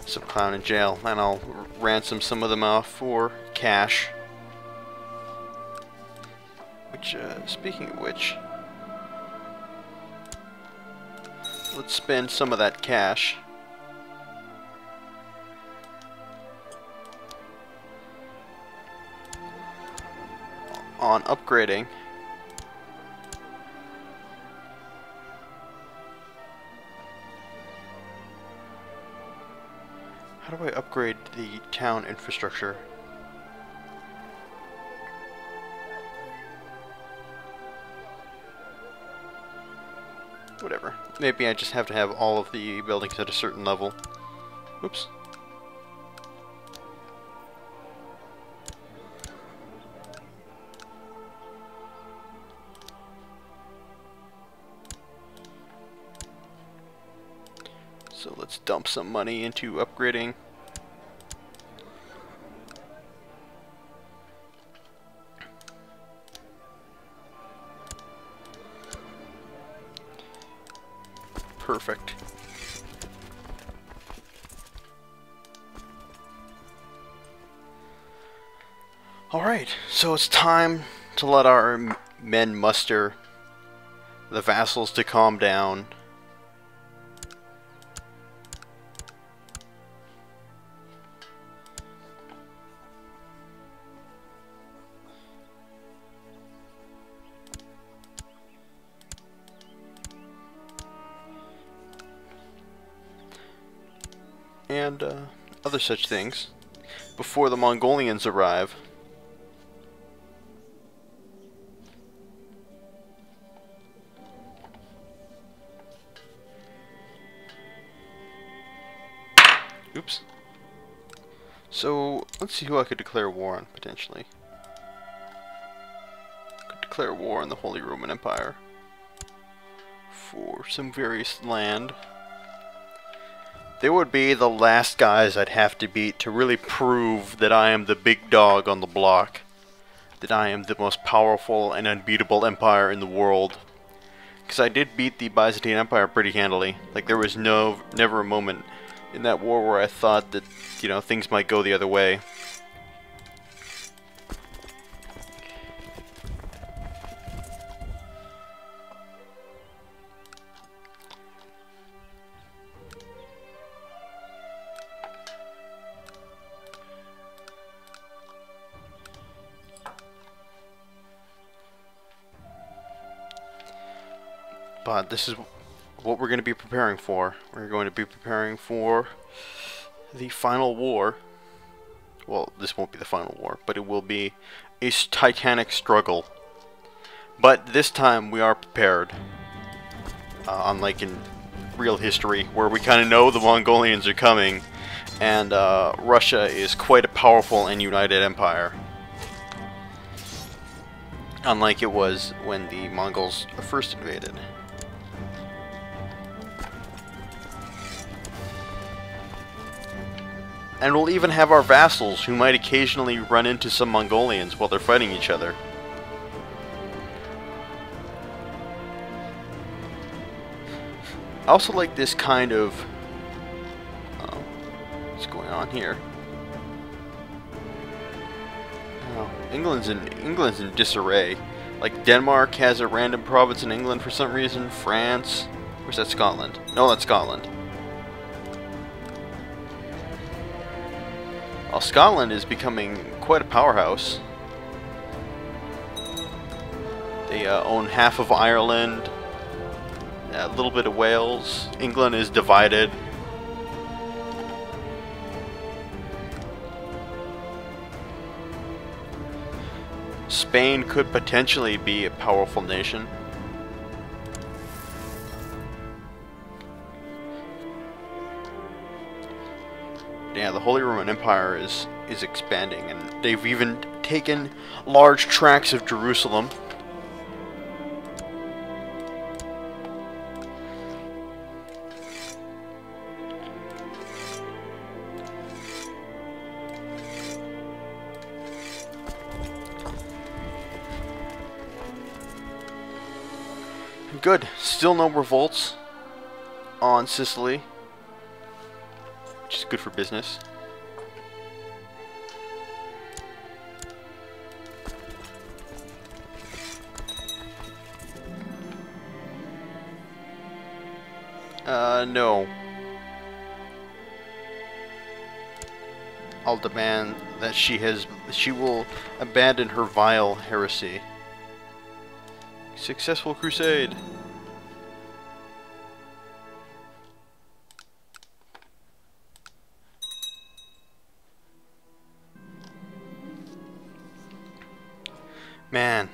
some clown in jail, and I'll ransom some of them off for cash. Which, speaking of which, let's spend some of that cash on upgrading how do I upgrade the town infrastructure? Whatever. Maybe I just have to have all of the buildings at a certain level. Oops. So let's dump some money into upgrading. Perfect. Alright, so it's time to let our men muster, the vassals to calm down. And other such things before the Mongolians arrive. Oops. So let's see who I could declare war on potentially. Could declare war on the Holy Roman Empire for some various land. They would be the last guys I'd have to beat to really prove that I am the big dog on the block. That I am the most powerful and unbeatable empire in the world. Because I did beat the Byzantine Empire pretty handily. Like, there was never a moment in that war where I thought that, you know, things might go the other way. But this is what we're going to be preparing for. We're going to be preparing for the final war. Well, this won't be the final war, but it will be a titanic struggle. But this time we are prepared. Unlike in real history, where we kind of know the Mongolians are coming, and Russia is quite a powerful and united empire. Unlike it was when the Mongols first invaded. And we'll even have our vassals, who might occasionally run into some Mongolians while they're fighting each other. I also like this kind of... what's going on here? Oh, England's in disarray. Like, Denmark has a random province in England for some reason. France... Where's that? Scotland? No, that's Scotland. Well, Scotland is becoming quite a powerhouse. They own half of Ireland, a little bit of Wales. England is divided. Spain could potentially be a powerful nation. Yeah, the Holy Roman Empire is expanding, and they've even taken large tracts of Jerusalem. Good. Still no revolts on Sicily. which is good for business. No. I'll demand that she will abandon her vile heresy. Successful crusade. Man,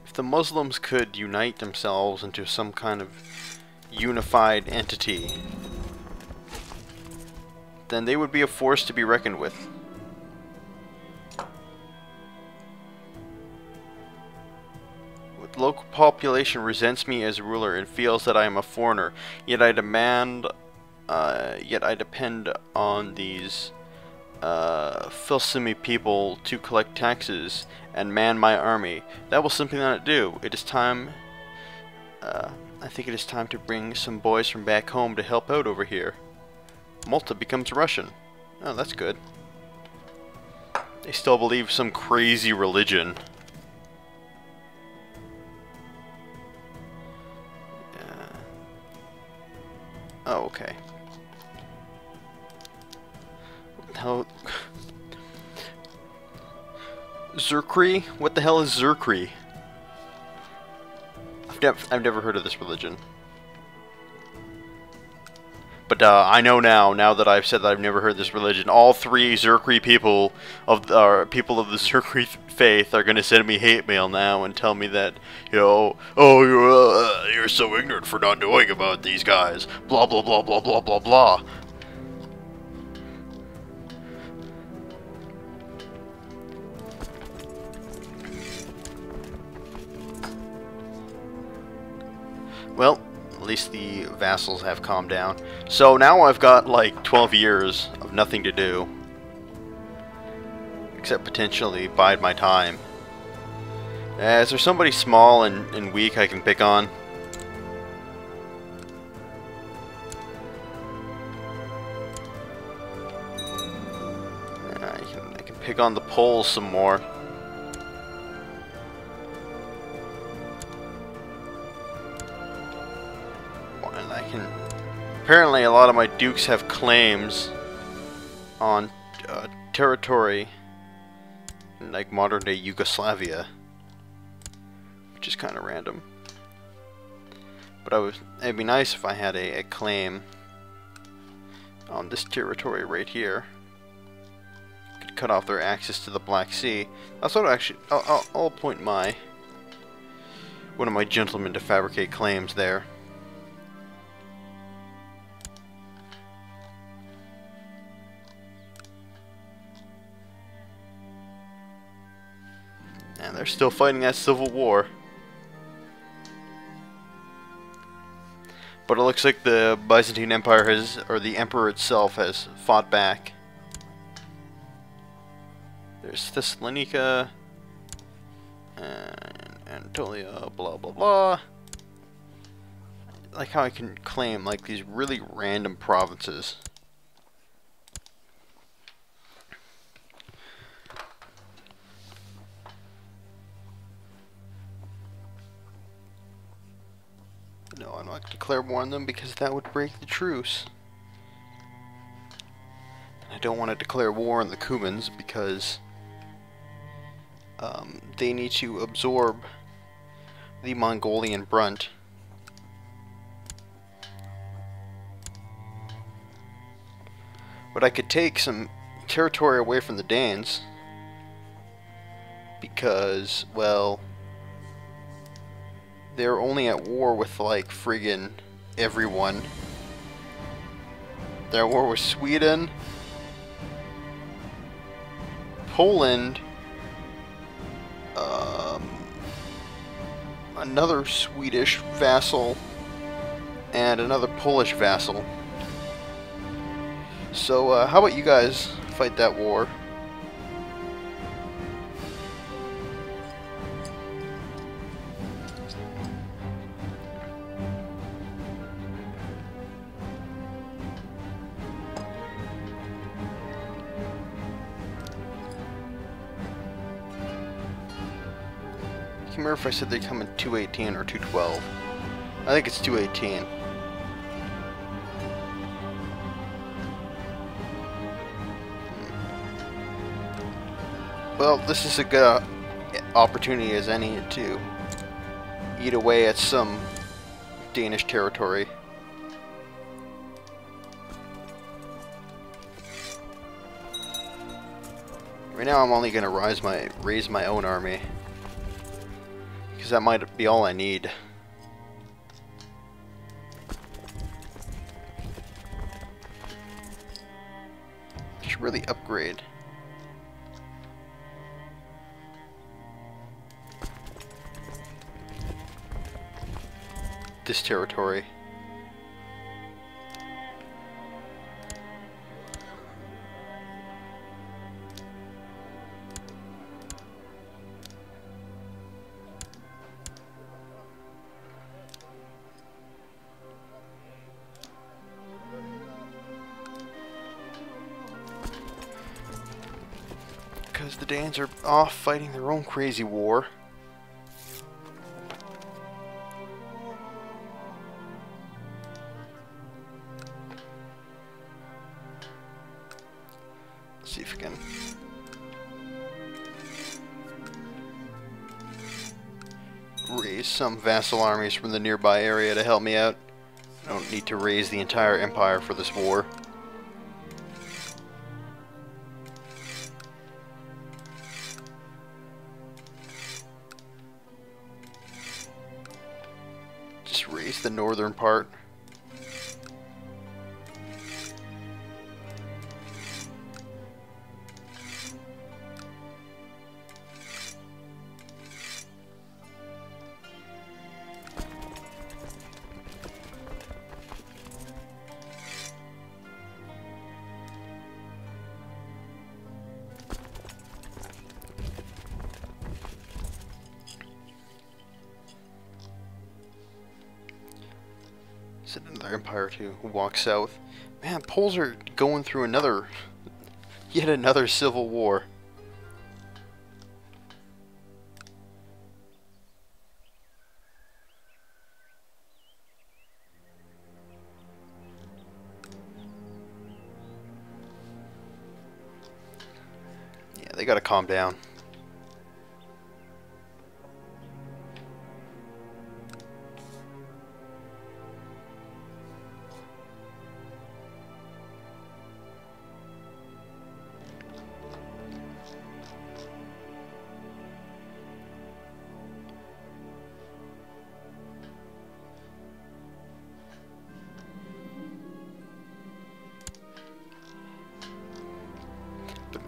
if the Muslims could unite themselves into some kind of unified entity, then they would be a force to be reckoned with. The local population resents me as ruler and feels that I am a foreigner, yet I depend on these Filsimi people to collect taxes and man my army. That will simply not do. It is time. I think it is time to bring some boys from back home to help out over here. Malta becomes Russian. Oh, that's good. They still believe some crazy religion. Oh, okay. How... Zerkri? What the hell is Zerkri? I've never heard of this religion. But I know now that I've said that I've never heard this religion, all three Zerkri people of the Zerkri faith are gonna send me hate mail now and tell me that, you know, oh, you're so ignorant for not knowing about these guys. Blah blah blah blah blah blah blah. Well, at least the vassals have calmed down. So now I've got like 12 years of nothing to do. Except potentially bide my time. Is there somebody small and weak I can pick on? I can pick on the Poles some more. Apparently a lot of my dukes have claims on territory in like modern day Yugoslavia, which is kind of random. But it'd be nice if I had a claim on this territory right here. Could cut off their access to the Black Sea. That's what I'll appoint one of my gentlemen to fabricate claims there. And they're still fighting that civil war. But it looks like the Byzantine Empire or the Emperor itself has fought back. There's Thessalonica, and Anatolia, blah blah blah. I like how I can claim like these really random provinces. No, I'm not going to declare war on them because that would break the truce. I don't want to declare war on the Cumans because they need to absorb the Mongolian brunt. But I could take some territory away from the Danes because, well, they're only at war with, like, friggin' everyone. They're at war with Sweden, Poland, another Swedish vassal, and another Polish vassal. So, how about you guys fight that war? can't remember if I said they come in 218 or 212. I think it's 218. Well, this is a good opportunity as any to eat away at some Danish territory. Right now I'm only going to raise my own army, because that might be all I need. Should really upgrade. This territory. Because the Danes are off fighting their own crazy war. See if we can raise some vassal armies from the nearby area to help me out. I don't need to raise the entire empire for this war. Just raise the northern part. Send another empire to walk south. Man, Poles are going through yet another civil war. Yeah, they gotta calm down.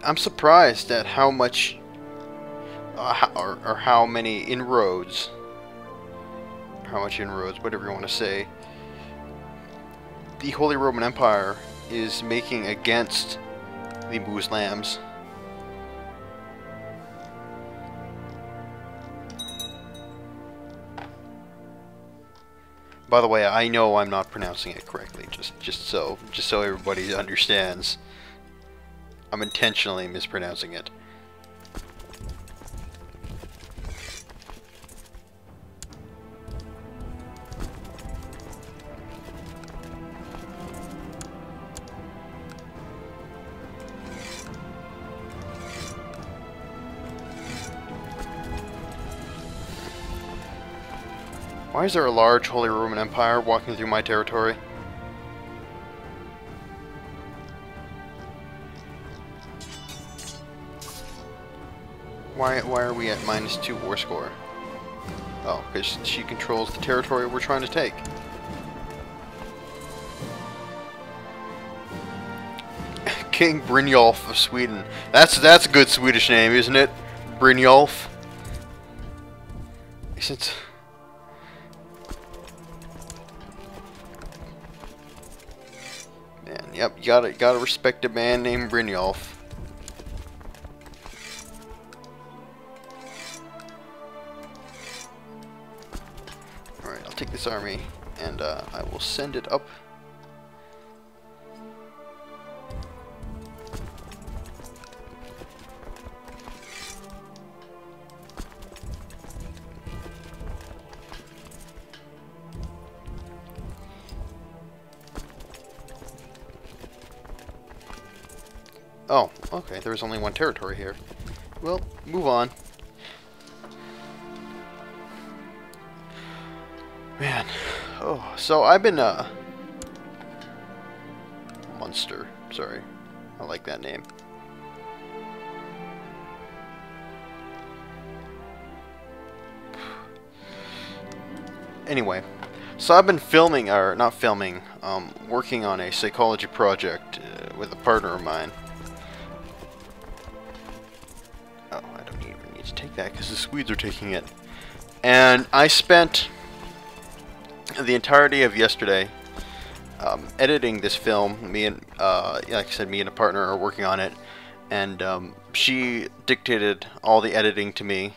I'm surprised at how much, or how many inroads, whatever you want to say, the Holy Roman Empire is making against the Muslims. By the way, I know I'm not pronouncing it correctly, just so everybody understands. I'm intentionally mispronouncing it. Why is there a large Holy Roman Empire walking through my territory? Why are we at -2 war score? Oh, because she controls the territory we're trying to take. King Brynjolf of Sweden. That's a good Swedish name, isn't it? Brynjolf. Isn't... Man, yep, you gotta respect a man named Brynjolf. Alright, I'll take this army and I will send it up. Oh, okay, there's only one territory here. Well, move on. Man. Oh, so I've been, Munster. Sorry. I like that name. Anyway. So I've been filming, or not filming, working on a psychology project with a partner of mine. Oh, I don't even need to take that because the Swedes are taking it. And I spent the entirety of yesterday editing this film. Me and, like I said, me and a partner are working on it. And she dictated all the editing to me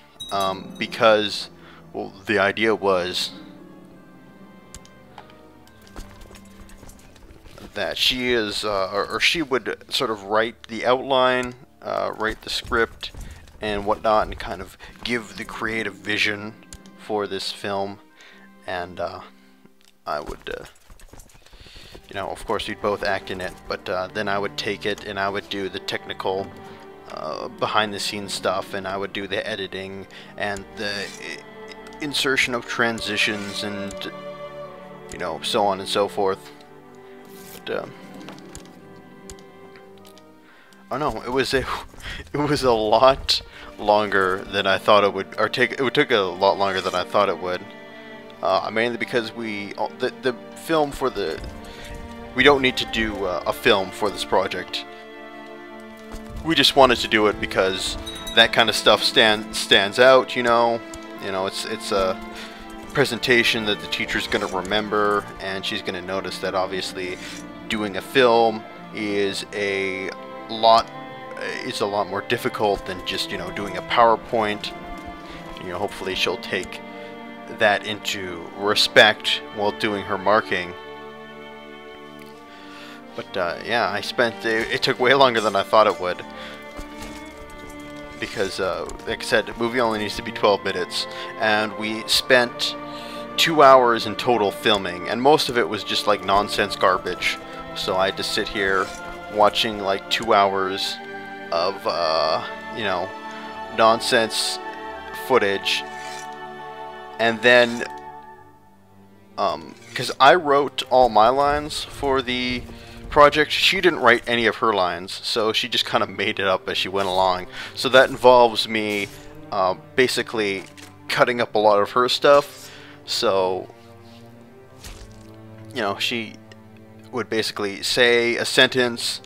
because, well, the idea was that she is, or she would sort of write the outline, write the script and whatnot, and kind of give the creative vision for this film. And I would, you know, of course we'd both act in it, but then I would take it and I would do the technical behind the scenes stuff, and I would do the editing and the insertion of transitions and, you know, so on and so forth. Oh no, it was a lot longer than I thought it would, or it would take a lot longer than I thought it would. Mainly because the film for the, we don't need to do a film for this project. We just wanted to do it because that kind of stuff stands out, you know. You know, it's a presentation that the teacher's going to remember, and she's going to notice that obviously doing a film is a lot more difficult than just, you know, doing a PowerPoint. You know, hopefully she'll take that into respect while doing her marking. But yeah, it took way longer than I thought it would, because like I said, the movie only needs to be 12 minutes, and we spent 2 hours in total filming, and most of it was just like nonsense garbage. So I had to sit here watching like 2 hours of you know, nonsense footage. And then because I wrote all my lines for the project, she didn't write any of her lines, so she just kind of made it up as she went along. So that involves me basically cutting up a lot of her stuff. So, you know, she would basically say a sentence,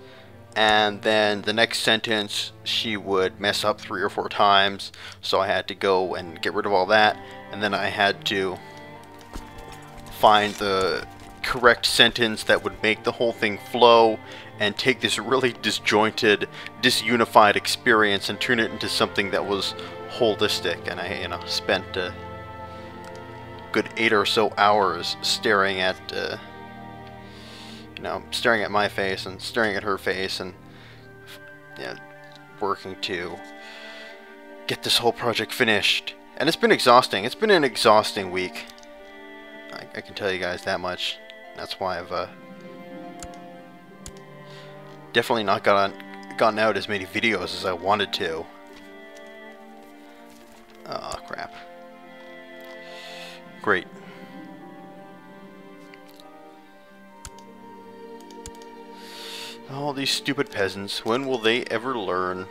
and then the next sentence she would mess up 3 or 4 times, so I had to go and get rid of all that, and then I had to find the correct sentence that would make the whole thing flow and take this really disjointed, disunified experience and turn it into something that was holistic. And I, you know, spent a good 8 or so hours staring at you know, staring at my face and staring at her face, and, you know, working to get this whole project finished. And it's been exhausting. It's been an exhausting week. I can tell you guys that much. That's why I've definitely not gotten out as many videos as I wanted to. Oh, crap. Great. All these stupid peasants. When will they ever learn?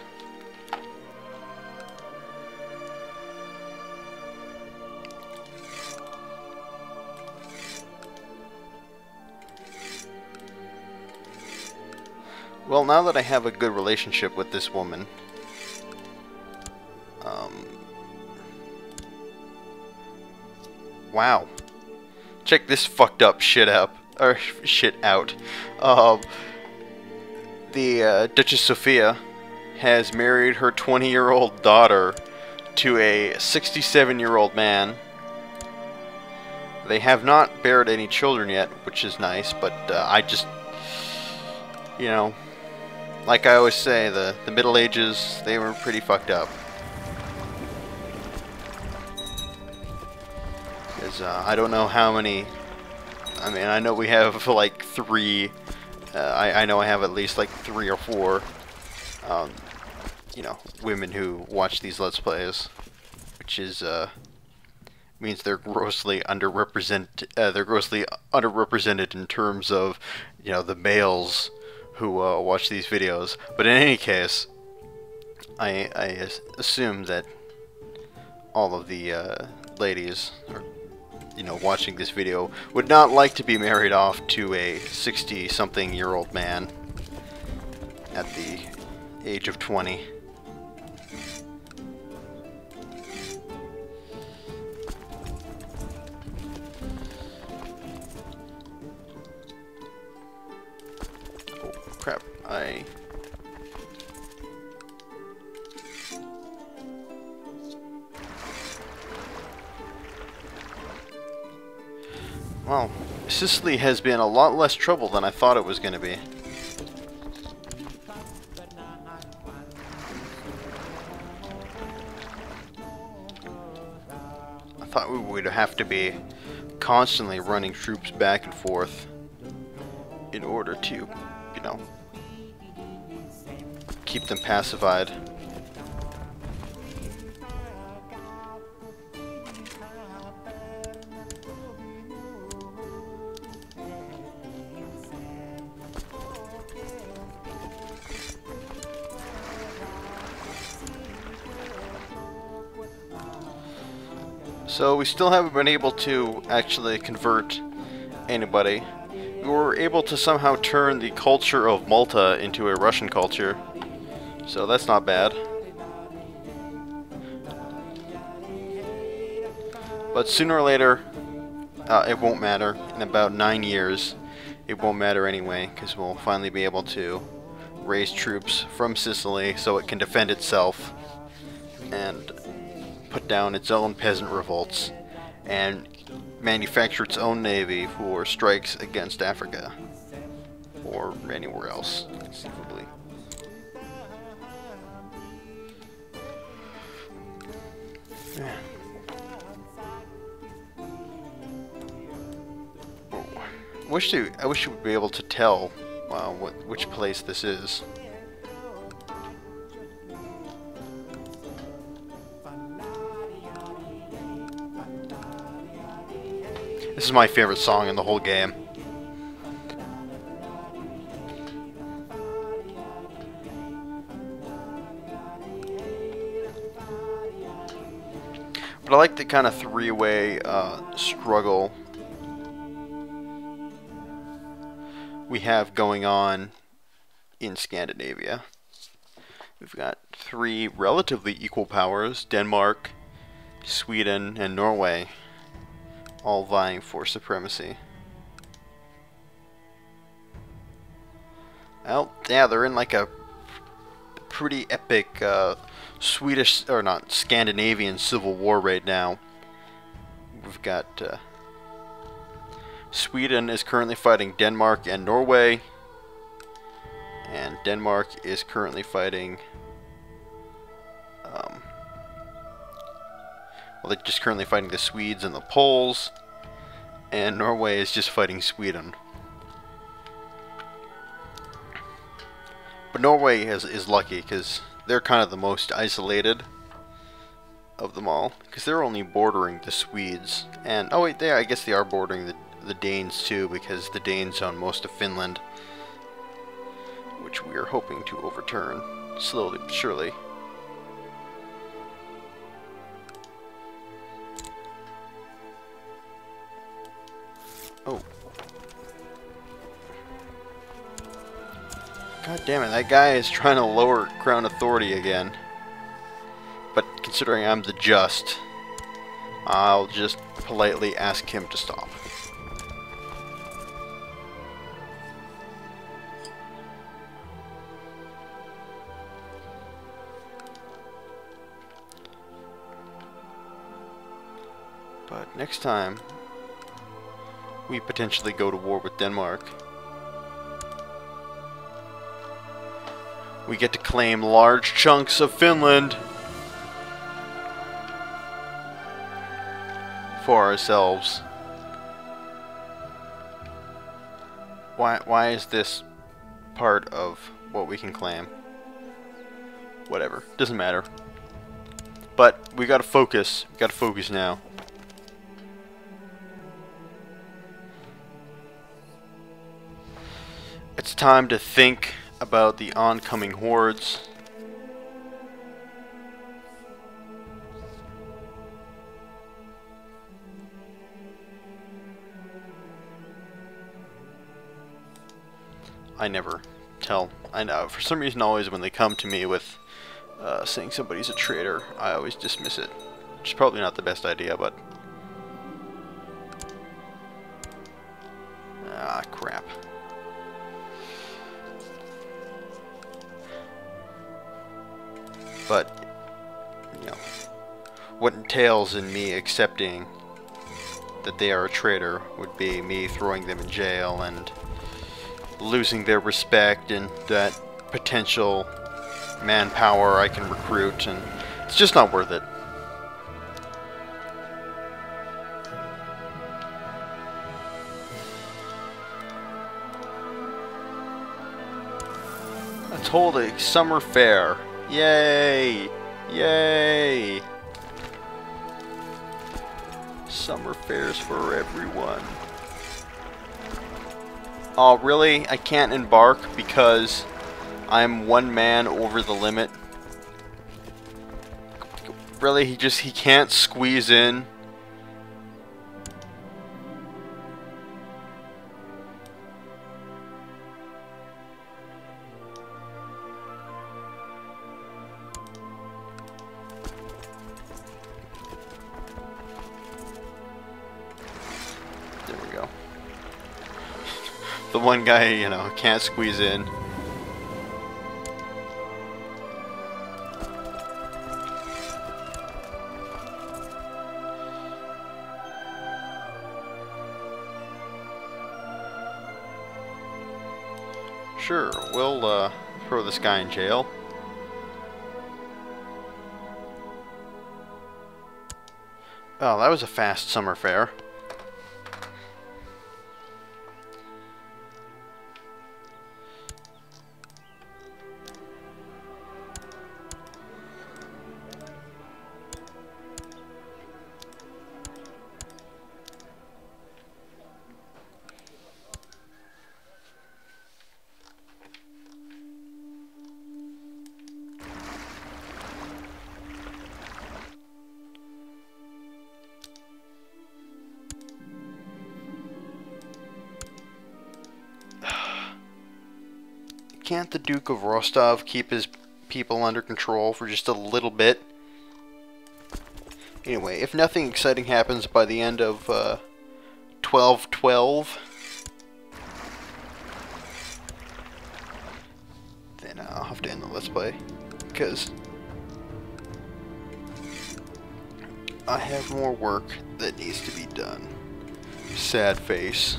Well, now that I have a good relationship with this woman, wow. Check this fucked up shit up, or shit out. The Duchess Sophia has married her 20-year-old daughter to a 67-year-old man. They have not bared any children yet, which is nice, but I just, you know, like I always say, the Middle Ages, they were pretty fucked up. Because I don't know how many, I mean, I know we have like 3, I know I have at least like 3 or 4 you know, women who watch these Let's Plays, which is means they're grossly underrepresented. They're grossly underrepresented in terms of, you know, the males who watch these videos. But in any case, I assume that all of the ladies, or, you know, watching this video would not like to be married off to a 60-something-year-old man at the age of 20. Oh, crap. Well, Sicily has been a lot less trouble than I thought it was going to be. I thought we would have to be constantly running troops back and forth in order to, you know, keep them pacified. So we still haven't been able to actually convert anybody. We were able to somehow turn the culture of Malta into a Russian culture, so that's not bad. But sooner or later, it won't matter. In about 9 years, it won't matter anyway, because we'll finally be able to raise troops from Sicily so it can defend itself and put down its own peasant revolts and manufacture its own navy for strikes against Africa or anywhere else, conceivably. I wish you would be able to tell which place this is. This is my favorite song in the whole game. But I like the kind of three-way struggle we have going on in Scandinavia. We've got three relatively equal powers: Denmark, Sweden, and Norway, all vying for supremacy. Well, yeah, they're in like a pretty epic Swedish, or not, Scandinavian civil war right now. We've got Sweden is currently fighting Denmark and Norway, and Denmark is currently fighting well, they're just currently fighting the Swedes and the Poles, and Norway is just fighting Sweden. But Norway is lucky, because they're kind of the most isolated of them all, because they're only bordering the Swedes, and oh wait, I guess they are bordering the Danes too, because the Danes own most of Finland, which we are hoping to overturn slowly but surely. Oh. God damn it, that guy is trying to lower Crown authority again. But considering I'm the just, I'll just politely ask him to stop. But next time, we potentially go to war with Denmark. We get to claim large chunks of Finland for ourselves. Why is this part of what we can claim? Whatever. Doesn't matter. But we gotta focus. We gotta focus now. It's time to think about the oncoming hordes. I never tell. I know, for some reason, always when they come to me with saying somebody's a traitor, I always dismiss it. Which is probably not the best idea, but... ah, crap. But, you know, what entails in me accepting that they are a traitor would be me throwing them in jail and losing their respect and that potential manpower I can recruit, and it's just not worth it. Let's hold a summer fair. Yay! Yay! Summer fairs for everyone. Oh, really? I can't embark because I'm one man over the limit? Really? He can't squeeze in? There we go. The one guy, you know, can't squeeze in. Sure, we'll throw this guy in jail. Oh, that was a fast summer fair. Can't the Duke of Rostov keep his people under control for just a little bit? Anyway, if nothing exciting happens by the end of 12/12, then I'll have to end the Let's Play, because I have more work that needs to be done. Sad face.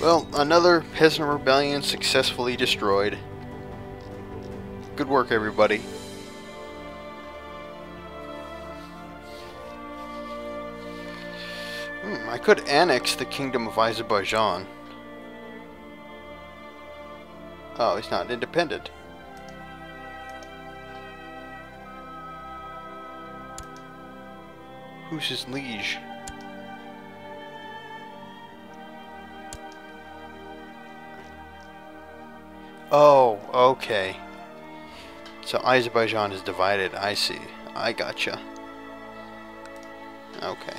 Well, another peasant rebellion successfully destroyed. Good work, everybody. I could annex the Kingdom of Azerbaijan. Oh, he's not independent. Who's his liege? Oh, okay. So Azerbaijan is divided. I see. I gotcha. Okay.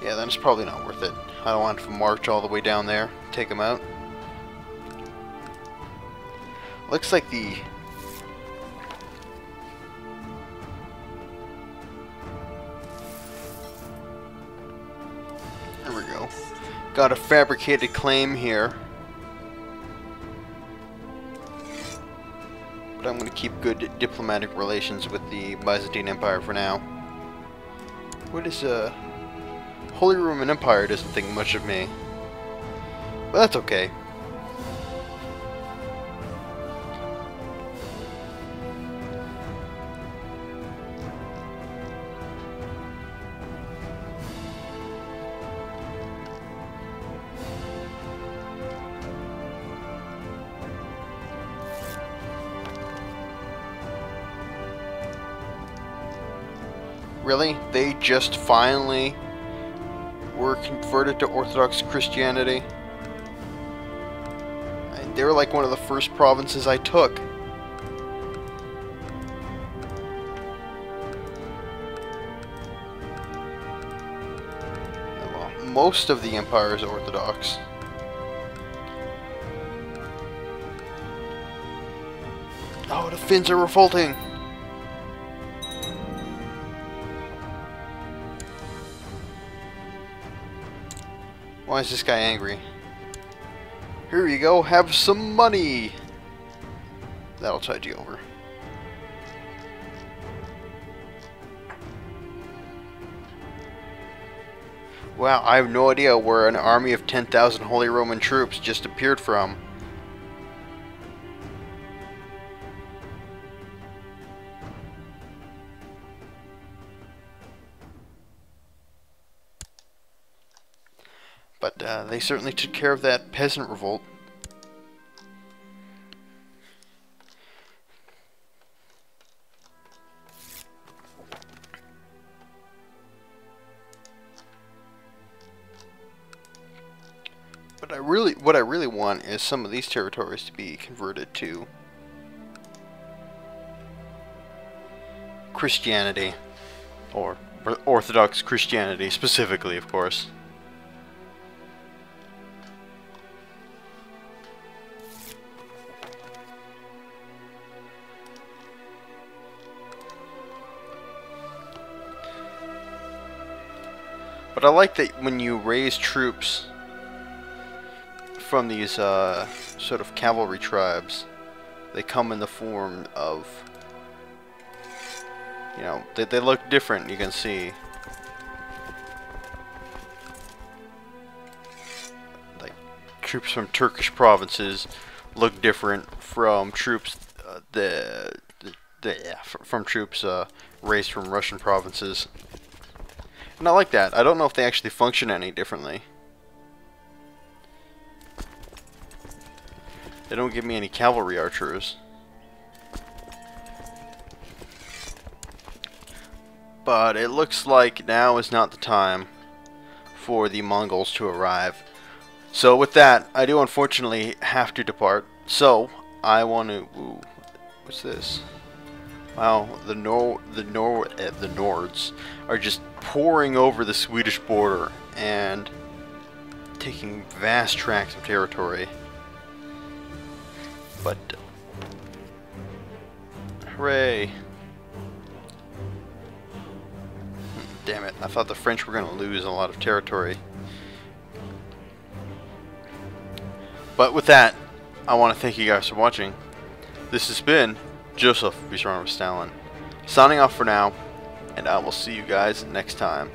Yeah, then it's probably not worth it. I don't want to march all the way down there, take them out. Looks like the... got a fabricated claim here. But I'm going to keep good diplomatic relations with the Byzantine Empire for now. What is Holy Roman Empire doesn't think much of me. But that's okay. Really? They just finally were converted to Orthodox Christianity? They were like one of the first provinces I took. Well, most of the empire is Orthodox. Oh, the Finns are revolting! Why is this guy angry? Here you go, have some money! That'll tide you over. Wow, I have no idea where an army of 10,000 Holy Roman troops just appeared from. But they certainly took care of that peasant revolt. But what I really want is some of these territories to be converted to Christianity, or Orthodox Christianity specifically, of course. But I like that when you raise troops from these sort of cavalry tribes, they come in the form of, you know, they look different, you can see. Like, troops from Turkish provinces look different from troops from troops raised from Russian provinces. And I like that. I don't know if they actually function any differently. They don't give me any cavalry archers. But it looks like now is not the time for the Mongols to arrive. So with that, I do unfortunately have to depart. So I want to... Ooh, what's this? Wow, the Nords are just pouring over the Swedish border and taking vast tracts of territory. But hooray! Damn it! I thought the French were going to lose a lot of territory. But with that, I want to thank you guys for watching. This has been Joseph, Stalin, signing off for now, and I will see you guys next time.